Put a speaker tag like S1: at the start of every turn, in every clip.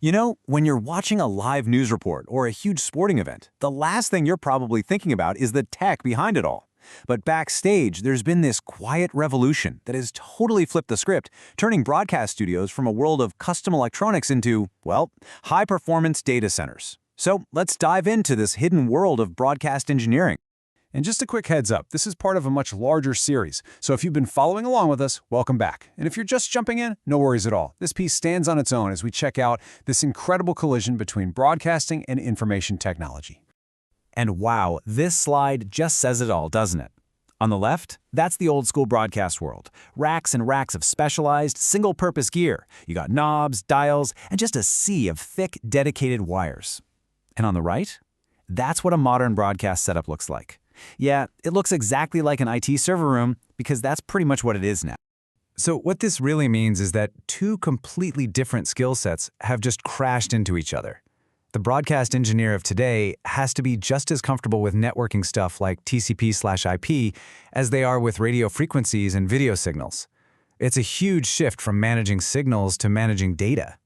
S1: You know, when you're watching a live news report or a huge sporting event, the last thing you're probably thinking about is the tech behind it all. But backstage, there's been this quiet revolution that has totally flipped the script, turning broadcast studios from a world of custom electronics into, well, high-performance data centers. So let's dive into this hidden world of broadcast engineering.
S2: And just a quick heads up, this is part of a much larger series, so if you've been following along with us, welcome back. And if you're just jumping in, no worries at all. This piece stands on its own as we check out this incredible collision between broadcasting and information technology.
S1: And wow, this slide just says it all, doesn't it? On the left, that's the old-school broadcast world. Racks and racks of specialized, single-purpose gear. You got knobs, dials, and just a sea of thick, dedicated wires. And on the right, that's what a modern broadcast setup looks like. Yeah, it looks exactly like an IT server room because that's pretty much what it is now.
S2: So what this really means is that two completely different skill sets have just crashed into each other. The broadcast engineer of today has to be just as comfortable with networking stuff like TCP/IP as they are with radio frequencies and video signals. It's a huge shift from managing signals to managing data.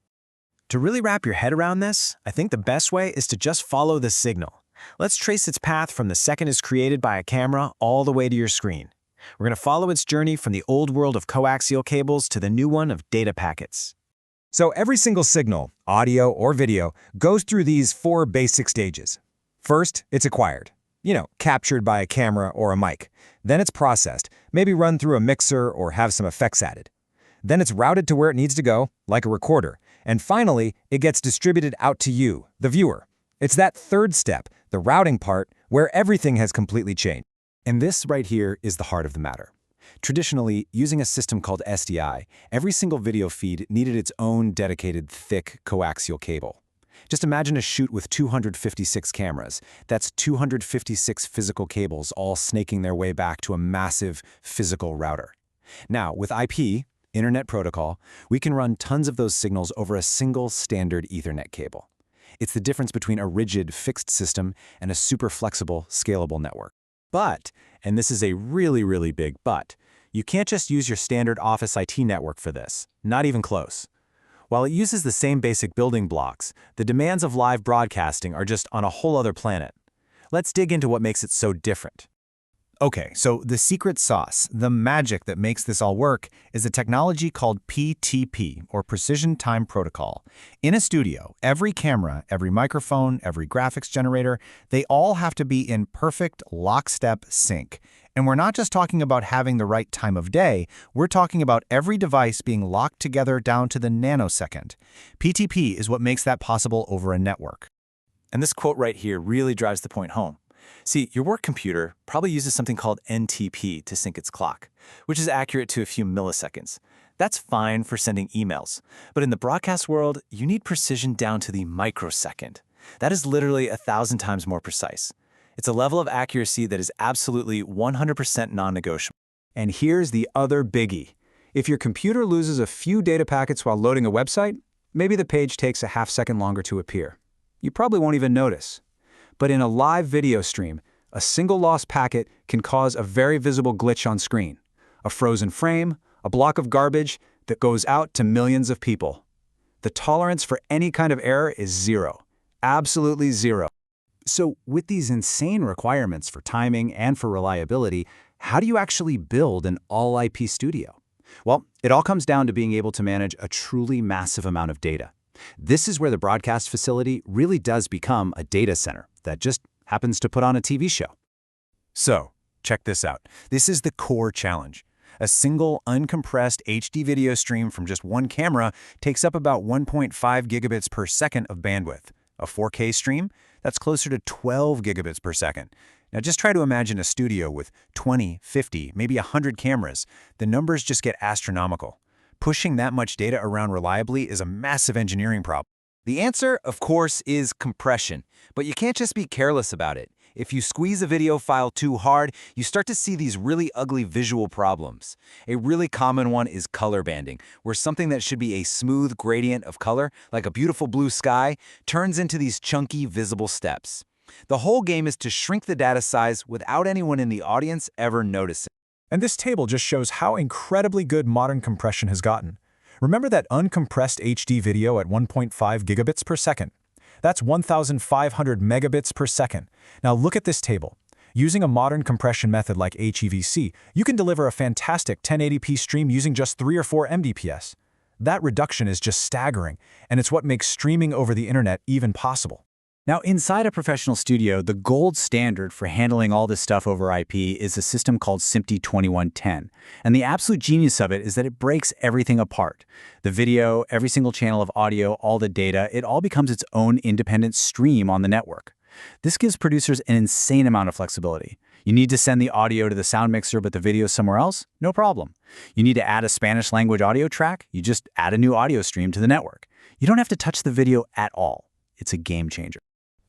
S3: To really wrap your head around this, I think the best way is to just follow the signal. Let's trace its path from the second it's created by a camera all the way to your screen. We're going to follow its journey from the old world of coaxial cables to the new one of data packets.
S4: So every single signal, audio or video, goes through these four basic stages. First, it's acquired. Captured by a camera or a mic. Then it's processed, maybe run through a mixer or have some effects added. Then it's routed to where it needs to go, like a recorder. And finally, it gets distributed out to you, the viewer. It's that third step, the routing part, where everything has completely changed.
S1: And this right here is the heart of the matter. Traditionally, using a system called SDI, every single video feed needed its own dedicated, thick coaxial cable. Just imagine a shoot with 256 cameras. That's 256 physical cables all snaking their way back to a massive physical router. Now, with IP, Internet Protocol, we can run tons of those signals over a single standard Ethernet cable. It's the difference between a rigid, fixed system and a super flexible, scalable network. But, and this is a really, really big but, you can't just use your standard Office IT network for this, not even close. While it uses the same basic building blocks, the demands of live broadcasting are just on a whole other planet. Let's dig into what makes it so different.
S3: Okay, so the secret sauce, the magic that makes this all work, is a technology called PTP, or Precision Time Protocol. In a studio, every camera, every microphone, every graphics generator, they all have to be in perfect lockstep sync. And we're not just talking about having the right time of day, we're talking about every device being locked together down to the nanosecond. PTP is what makes that possible over a network.
S1: And this quote right here really drives the point home. See, your work computer probably uses something called NTP to sync its clock, which is accurate to a few milliseconds. That's fine for sending emails. But in the broadcast world, you need precision down to the microsecond. That is literally 1,000 times more precise. It's a level of accuracy that is absolutely 100% non-negotiable. And here's the other biggie. If your computer loses a few data packets while loading a website, maybe the page takes a half-second longer to appear. You probably won't even notice. But in a live video stream, a single lost packet can cause a very visible glitch on screen, a frozen frame, a block of garbage that goes out to millions of people. The tolerance for any kind of error is zero, absolutely zero. So with these insane requirements for timing and for reliability, how do you actually build an all-IP studio? Well, it all comes down to being able to manage a truly massive amount of data. This is where the broadcast facility really does become a data center that just happens to put on a TV show. So, check this out. This is the core challenge. A single uncompressed HD video stream from just one camera takes up about 1.5 gigabits per second of bandwidth. A 4K stream? That's closer to 12 gigabits per second. Now just try to imagine a studio with 20, 50, maybe 100 cameras. The numbers just get astronomical. Pushing that much data around reliably is a massive engineering problem. The answer, of course, is compression. But you can't just be careless about it. If you squeeze a video file too hard, you start to see these really ugly visual problems. A really common one is color banding, where something that should be a smooth gradient of color, like a beautiful blue sky, turns into these chunky, visible steps. The whole game is to shrink the data size without anyone in the audience ever noticing.
S2: And this table just shows how incredibly good modern compression has gotten.
S3: Remember that uncompressed HD video at 1.5 gigabits per second? That's 1,500 megabits per second. Now look at this table. Using a modern compression method like HEVC, you can deliver a fantastic 1080p stream using just 3 or 4 Mbps. That reduction is just staggering, and it's what makes streaming over the internet even possible.
S2: Now, inside a professional studio, the gold standard for handling all this stuff over IP is a system called SMPTE 2110. And the absolute genius of it is that it breaks everything apart. The video, every single channel of audio, all the data, it all becomes its own independent stream on the network. This gives producers an insane amount of flexibility. You need to send the audio to the sound mixer but the video somewhere else? No problem. You need to add a Spanish language audio track? You just add a new audio stream to the network. You don't have to touch the video at all. It's a game changer.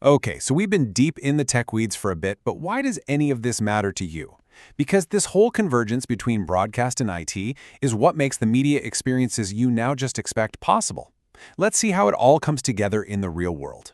S4: Okay, so we've been deep in the tech weeds for a bit, but why does any of this matter to you? Because this whole convergence between broadcast and IT is what makes the media experiences you now just expect possible. Let's see how it all comes together in the real world.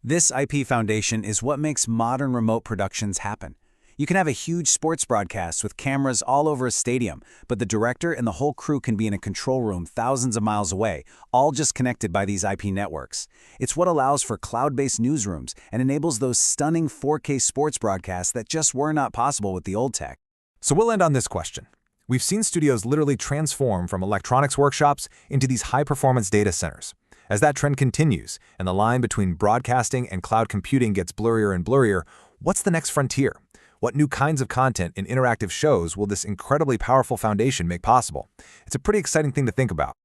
S2: This IP foundation is what makes modern remote productions happen. You can have a huge sports broadcast with cameras all over a stadium, but the director and the whole crew can be in a control room thousands of miles away, all just connected by these IP networks. It's what allows for cloud-based newsrooms and enables those stunning 4K sports broadcasts that just were not possible with the old tech.
S4: So we'll end on this question. We've seen studios literally transform from electronics workshops into these high-performance data centers. As that trend continues and the line between broadcasting and cloud computing gets blurrier and blurrier, what's the next frontier? What new kinds of content and interactive shows will this incredibly powerful foundation make possible? It's a pretty exciting thing to think about.